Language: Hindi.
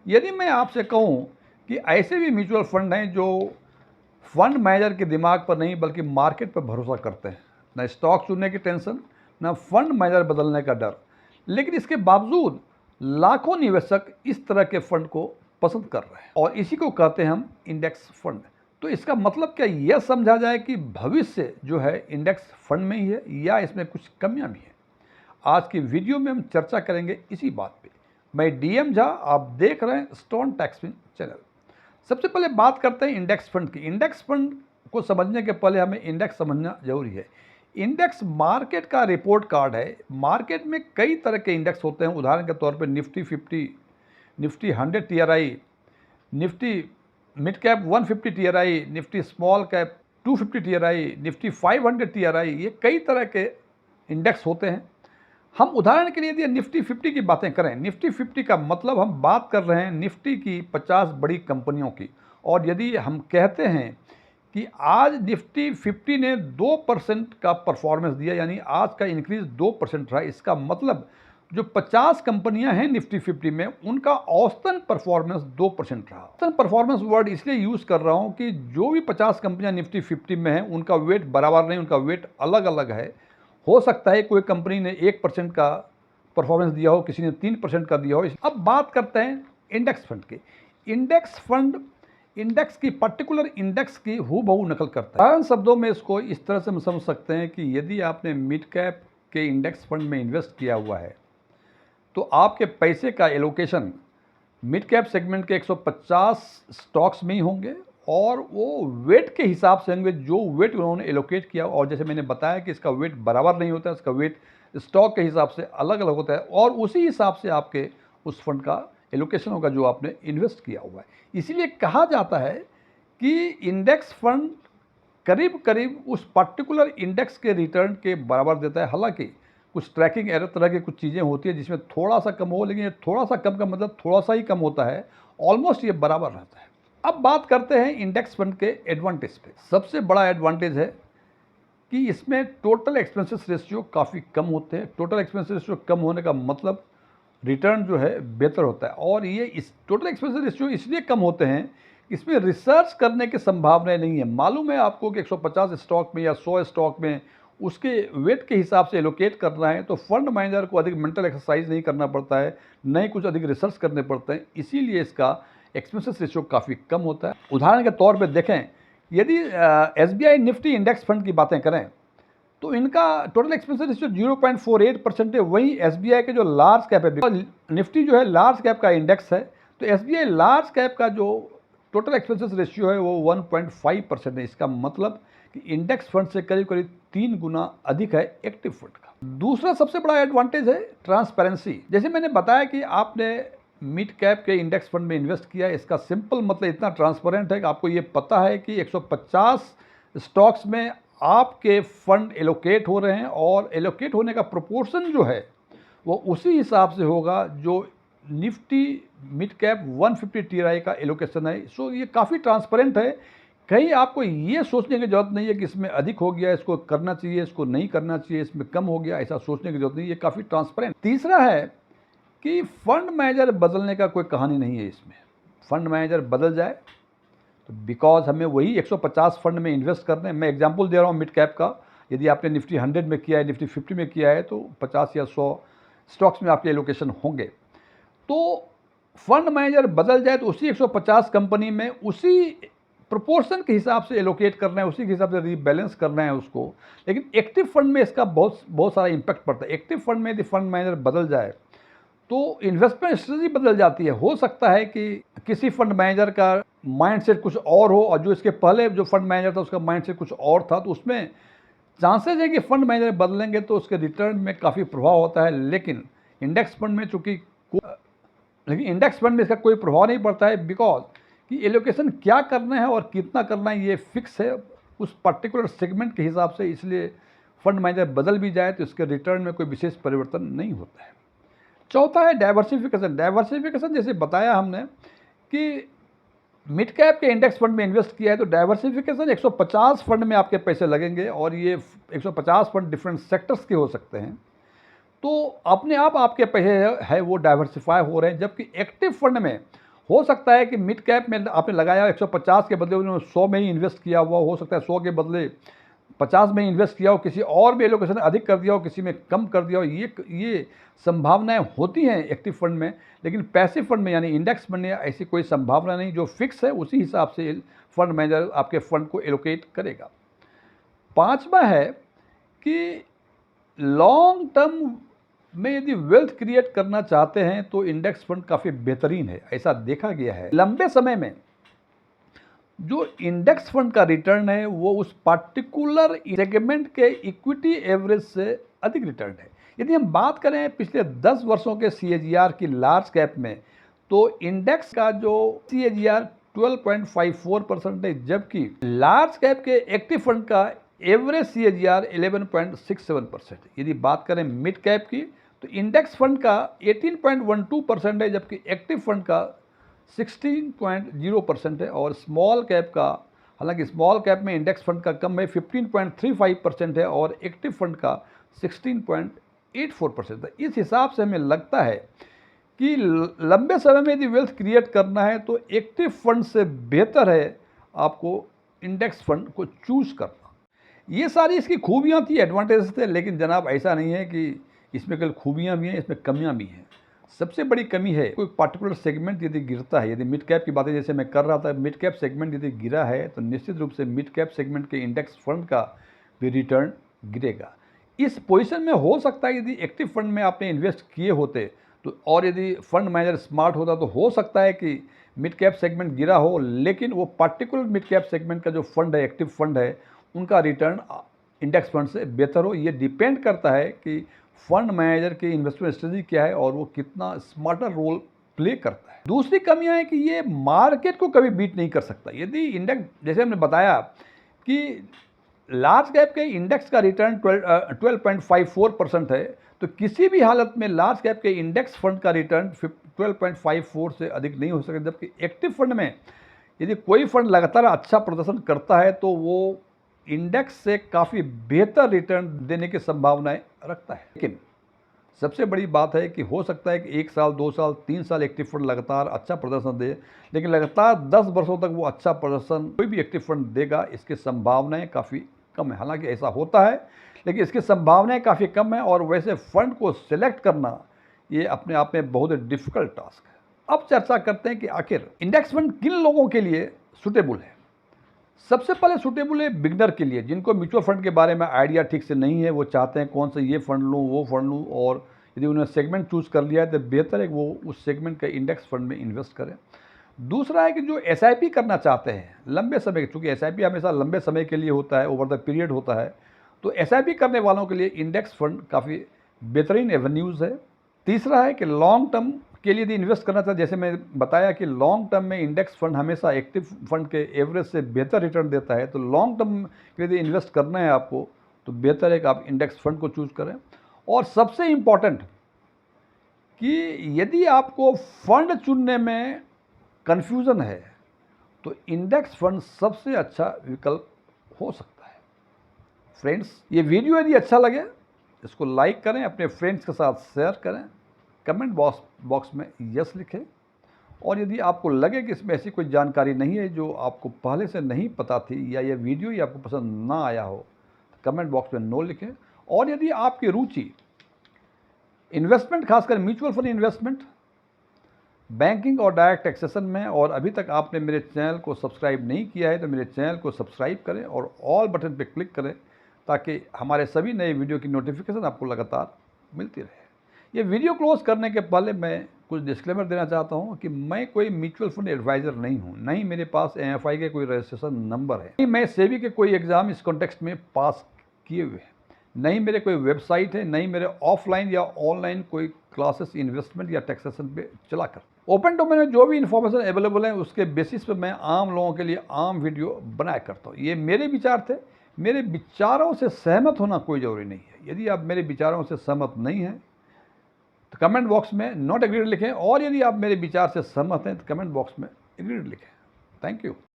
यदि मैं आपसे कहूँ कि ऐसे भी म्यूचुअल फंड हैं जो फंड मैनेजर के दिमाग पर नहीं बल्कि मार्केट पर भरोसा करते हैं, न स्टॉक चुनने की टेंशन, न फंड मैनेजर बदलने का डर, लेकिन इसके बावजूद लाखों निवेशक इस तरह के फंड को पसंद कर रहे हैं और इसी को कहते हैं हम इंडेक्स फंड। तो इसका मतलब क्या यह समझा जाए कि भविष्य जो है इंडेक्स फंड में ही है या इसमें कुछ कमियां भी हैं? आज की वीडियो में हम चर्चा करेंगे इसी बात पे। मैं डीएम झा, आप देख रहे हैं स्टोन टैक्सविन चैनल। सबसे पहले बात करते हैं इंडेक्स फंड की। इंडेक्स फंड को समझने के पहले हमें इंडेक्स समझना जरूरी है। इंडेक्स मार्केट का रिपोर्ट कार्ड है। मार्केट में कई तरह के इंडेक्स होते हैं। उदाहरण के तौर पर Nifty 50, Nifty 100 TRI, Nifty mid cap 150 TRI, Nifty small cap 250 TRI, Nifty 500 TRI, ये कई तरह के इंडेक्स होते हैं। हम उदाहरण के लिए यदि निफ्टी 50 की बातें करें, निफ्टी 50 का मतलब हम बात कर रहे हैं निफ्टी की 50 बड़ी कंपनियों की। और यदि हम कहते हैं कि आज निफ्टी 50 ने 2% का परफॉर्मेंस दिया, यानी आज का इंक्रीज 2% रहा, इसका मतलब जो 50 कंपनियां हैं निफ्टी 50 में उनका औसतन परफॉर्मेंस 2% रहा। औसतन परफॉर्मेंस वर्ड इसलिए यूज़ कर रहा हूं कि जो भी 50 कंपनियां निफ्टी 50 में हैं उनका वेट बराबर नहीं, उनका वेट अलग अलग है। हो सकता है कोई कंपनी ने 1% का परफॉर्मेंस दिया हो, किसी ने 3% का दिया हो। अब बात करते हैं इंडेक्स फंड की। इंडेक्स फंड इंडेक्स की पर्टिकुलर इंडेक्स की हूबहू नकल करता है। साधारण शब्दों में इसको इस तरह से हम समझ सकते हैं कि यदि आपने मिड कैप के इंडेक्स फंड में इन्वेस्ट किया हुआ है तो आपके पैसे का एलोकेशन मिड कैप सेगमेंट के 150 स्टॉक्स में ही होंगे और वो वेट के हिसाब से होंगे जो वेट उन्होंने एलोकेट किया। और जैसे मैंने बताया कि इसका वेट बराबर नहीं होता है, इसका वेट स्टॉक के हिसाब से अलग अलग होता है और उसी हिसाब से आपके उस फंड का एलोकेशन होगा जो आपने इन्वेस्ट किया हुआ है। इसीलिए कहा जाता है कि इंडेक्स फंड करीब करीब उस पर्टिकुलर इंडेक्स के रिटर्न के बराबर देता है। हालांकि कुछ ट्रैकिंग एरर तरह की कुछ चीज़ें होती है जिसमें थोड़ा सा कम हो, लेकिन थोड़ा सा कम का मतलब थोड़ा सा ही कम होता है, ऑलमोस्ट ये बराबर रहता है। अब बात करते हैं इंडेक्स फंड के एडवांटेज पे। सबसे बड़ा एडवांटेज है कि इसमें टोटल एक्सपेंसेस रेशियो काफ़ी कम होते हैं। टोटल एक्सपेंसेस रेशियो कम होने का मतलब रिटर्न जो है बेहतर होता है। और ये इस टोटल एक्सपेंसेस रेशियो इसलिए कम होते हैं, इसमें रिसर्च करने की संभावनाएं नहीं है। मालूम है आपको कि 150 स्टॉक में या 100 स्टॉक में उसके वेट के हिसाब से एलोकेट करना है तो फंड मैनेजर को अधिक मेंटल एक्सरसाइज नहीं करना पड़ता है, नहीं कुछ अधिक रिसर्च करने पड़ते हैं, इसीलिए इसका एक्सपेंसेस रेशियो काफ़ी कम होता है। उदाहरण के तौर पर देखें, यदि एसबीआई निफ्टी इंडेक्स फंड की बातें करें तो इनका टोटल एक्सपेंसेस रेशियो 0.48% है। वहीं एसबीआई के जो लार्ज कैप है, निफ्टी जो है लार्ज कैप का इंडेक्स है, तो एसबीआई लार्ज कैप का जो टोटल एक्सपेंसेस रेशियो है वो 1.5% है। इसका मतलब कि इंडेक्स फंड से करीब करीब 3 गुना अधिक है एक्टिव फंड का। दूसरा सबसे बड़ा एडवांटेज है ट्रांसपेरेंसी। जैसे मैंने बताया कि आपने मिड कैप के इंडेक्स फंड में इन्वेस्ट किया है, इसका सिंपल मतलब इतना ट्रांसपेरेंट है कि आपको ये पता है कि 150 स्टॉक्स में आपके फंड एलोकेट हो रहे हैं और एलोकेट होने का प्रोपोर्शन जो है वो उसी हिसाब से होगा जो निफ्टी मिड कैप 150 टीआरआई का एलोकेशन है। सो ये काफ़ी ट्रांसपेरेंट है। कहीं आपको ये सोचने की जरूरत नहीं है कि इसमें अधिक हो गया, इसको करना चाहिए, इसको नहीं करना चाहिए, इसमें कम हो गया, ऐसा सोचने की जरूरत नहीं है। ये काफ़ी ट्रांसपेरेंट। तीसरा है कि फंड मैनेजर बदलने का कोई कहानी नहीं है इसमें। फंड मैनेजर बदल जाए तो बिकॉज हमें वही 150 फंड में इन्वेस्ट करने हैं। मैं एग्जांपल दे रहा हूँ मिड कैप का। यदि आपने निफ्टी 100 में किया है, निफ्टी 50 में किया है तो 50 या 100 स्टॉक्स में आपके एलोकेशन होंगे। तो फंड मैनेजर बदल जाए तो उसी 150 कंपनी में उसी प्रोपोर्शन के हिसाब से एलोकेट करना है, उसी के हिसाब से रीबैलेंस करना है उसको। लेकिन एक्टिव फंड में इसका बहुत सारा इंपैक्ट पड़ता है। एक्टिव फंड में यदि फंड मैनेजर बदल जाए तो इन्वेस्टमेंट स्ट्रेटजी बदल जाती है। हो सकता है कि किसी फंड मैनेजर का माइंडसेट कुछ और हो और जो इसके पहले जो फंड मैनेजर था उसका माइंडसेट कुछ और था, तो उसमें चांसेस है कि फंड मैनेजर बदलेंगे तो उसके रिटर्न में काफ़ी प्रभाव होता है। लेकिन इंडेक्स फंड में इंडेक्स फंड में इसका कोई प्रभाव नहीं पड़ता है, बिकॉज कि एलोकेशन क्या करना है और कितना करना है ये फिक्स है उस पर्टिकुलर सेगमेंट के हिसाब से। इसलिए फंड मैनेजर बदल भी जाए तो इसके रिटर्न में कोई विशेष परिवर्तन नहीं होता है। चौथा है डाइवर्सिफिकेशन। डाइवर्सिफिकेशन जैसे बताया हमने कि मिड कैप के इंडेक्स फंड में इन्वेस्ट किया है तो डाइवर्सिफिकेशन 150 फंड में आपके पैसे लगेंगे और ये 150 फंड डिफरेंट सेक्टर्स के हो सकते हैं। तो अपने आप आपके पैसे है वो डाइवर्सिफाई हो रहे हैं। जबकि एक्टिव फंड में हो सकता है कि मिड कैप में आपने लगाया 150 के बदले उन्होंने 100 में ही इन्वेस्ट किया हुआ हो सकता है 100 के बदले 50 में इन्वेस्ट किया हो, किसी और भी एलोकेशन अधिक कर दिया हो, किसी में कम कर दिया हो। ये संभावनाएं होती हैं एक्टिव फंड में, लेकिन पैसिव फंड में यानी इंडेक्स फंड में ऐसी कोई संभावना नहीं। जो फिक्स है उसी हिसाब से फंड मैनेजर आपके फंड को एलोकेट करेगा। पांचवा है कि लॉन्ग टर्म में यदि वेल्थ क्रिएट करना चाहते हैं तो इंडेक्स फंड काफ़ी बेहतरीन है। ऐसा देखा गया है लंबे समय में जो इंडेक्स फंड का रिटर्न है वो उस पार्टिकुलर सेगमेंट के इक्विटी एवरेज से अधिक रिटर्न है। यदि हम बात करें पिछले 10 वर्षों के CAGR की लार्ज कैप में, तो इंडेक्स का जो CAGR 12.54% है, जबकि लार्ज कैप के एक्टिव फंड का एवरेज CAGR 11.67%। यदि बात करें मिड कैप की तो इंडेक्स फंड का 18.12% है, जबकि एक्टिव फंड का 16.0% है। और स्मॉल कैप का, हालांकि स्मॉल कैप में इंडेक्स फंड का कम है, 15.35% है और एक्टिव फंड का 16.84% है। इस हिसाब से हमें लगता है कि लंबे समय में यदि वेल्थ क्रिएट करना है तो एक्टिव फंड से बेहतर है आपको इंडेक्स फंड को चूज करना। ये सारी इसकी खूबियाँ थी, एडवांटेज थे, लेकिन जनाब ऐसा नहीं है कि इसमें केवल खूबियाँ भी हैं, इसमें कमियाँ भी हैं। सबसे बड़ी कमी है कोई पार्टिकुलर सेगमेंट यदि गिरता है, यदि मिड कैप की बातें जैसे मैं कर रहा था, मिड कैप सेगमेंट यदि गिरा है तो निश्चित रूप से मिड कैप सेगमेंट के इंडेक्स फंड का भी रिटर्न गिरेगा। इस पोजीशन में हो सकता है यदि एक्टिव फंड में आपने इन्वेस्ट किए होते तो, और यदि फंड मैनेजर स्मार्ट होता तो हो सकता है कि मिड कैप सेगमेंट गिरा हो, लेकिन वो पार्टिकुलर मिड कैप सेगमेंट का जो फंड है, एक्टिव फंड है, उनका रिटर्न इंडेक्स फंड से बेहतर हो। ये डिपेंड करता है कि फंड मैनेजर की इन्वेस्टमेंट स्ट्रेटजी क्या है और वो कितना स्मार्टर रोल प्ले करता है। दूसरी कमियां है कि ये मार्केट को कभी बीट नहीं कर सकता। यदि इंडेक्स, जैसे हमने बताया कि लार्ज कैप के इंडेक्स का रिटर्न 12.54% है, तो किसी भी हालत में लार्ज कैप के इंडेक्स फंड का रिटर्न 12.54 से अधिक नहीं हो सकता। जबकि एक्टिव फंड में यदि कोई फंड लगातार अच्छा प्रदर्शन करता है तो वो इंडेक्स से काफ़ी बेहतर रिटर्न देने की संभावनाएं रखता है। लेकिन सबसे बड़ी बात है कि हो सकता है कि 1 साल, 2 साल, 3 साल एक्टिव फंड लगातार अच्छा प्रदर्शन दे, लेकिन लगातार 10 वर्षों तक वो अच्छा प्रदर्शन कोई भी एक्टिव फंड देगा, इसकी संभावनाएं काफ़ी कम है। हालांकि ऐसा होता है, लेकिन इसकी संभावनाएं काफ़ी कम है और वैसे फंड को सिलेक्ट करना ये अपने आप में बहुत डिफिकल्ट टास्क है। अब चर्चा करते हैं कि आखिर इंडेक्स फंड किन लोगों के लिए सुटेबल है। सबसे पहले सूटेबल है बिगनर के लिए, जिनको म्यूचुअल फंड के बारे में आइडिया ठीक से नहीं है। वो चाहते हैं कौन सा ये फंड लूँ, वो फंड लूँ, और यदि उन्होंने सेगमेंट चूज़ कर लिया है तो बेहतर है कि वो उस सेगमेंट के इंडेक्स फंड में इन्वेस्ट करें। दूसरा है कि जो SIP करना चाहते हैं लंबे समय, चूँकि SIP हमेशा लंबे समय के लिए होता है, ओवर द पीरियड होता है, तो SIP करने वालों के लिए इंडेक्स फंड काफ़ी बेहतरीन एवेन्यूज़ है। तीसरा है कि लॉन्ग टर्म के लिए यदि इन्वेस्ट करना चाहते, जैसे मैं बताया कि लॉन्ग टर्म में इंडेक्स फंड हमेशा एक्टिव फंड के एवरेज से बेहतर रिटर्न देता है, तो लॉन्ग टर्म के लिए इन्वेस्ट करना है आपको तो बेहतर है कि आप इंडेक्स फंड को चूज़ करें। और सबसे इम्पॉर्टेंट कि यदि आपको फंड चुनने में कन्फ्यूज़न है तो इंडेक्स फंड सबसे अच्छा विकल्प हो सकता है। फ्रेंड्स, ये वीडियो यदि अच्छा लगे इसको लाइक करें, अपने फ्रेंड्स के साथ शेयर करें, कमेंट बॉक्स में यस लिखें, और यदि आपको लगे कि इसमें ऐसी कोई जानकारी नहीं है जो आपको पहले से नहीं पता थी या ये वीडियो ही आपको पसंद ना आया हो तो कमेंट बॉक्स में नो लिखें। और यदि आपकी रुचि इन्वेस्टमेंट, खासकर म्यूचुअल फंड इन्वेस्टमेंट, बैंकिंग और डायरेक्ट टैक्सेशन में, और अभी तक आपने मेरे चैनल को सब्सक्राइब नहीं किया है तो मेरे चैनल को सब्सक्राइब करें और ऑल बटन पर क्लिक करें ताकि हमारे सभी नए वीडियो की नोटिफिकेशन आपको लगातार मिलती रहे। ये वीडियो क्लोज करने के पहले मैं कुछ डिस्क्लेमर देना चाहता हूँ कि मैं कोई म्यूचुअल फंड एडवाइज़र नहीं हूँ, नहीं मेरे पास MFI के कोई रजिस्ट्रेशन नंबर है, नहीं मैं सेबी के कोई एग्ज़ाम इस कॉन्टेक्स्ट में पास किए हुए हैं, नहीं मेरे कोई वेबसाइट है, नहीं मेरे ऑफलाइन या ऑनलाइन कोई क्लासेस इन्वेस्टमेंट या टैक्सेशन पे चला कर। ओपन डोमेन में जो भी इन्फॉर्मेशन अवेलेबल है उसके बेसिस पे मैं आम लोगों के लिए आम वीडियो बनाया करता हूँ। ये मेरे विचार थे, मेरे विचारों से सहमत होना कोई ज़रूरी नहीं है। यदि आप मेरे विचारों से सहमत नहीं हैं तो कमेंट बॉक्स में नॉट एग्रीड लिखें, और यदि आप मेरे विचार से सहमत हैं तो कमेंट बॉक्स में एग्रीड लिखें। Thank you.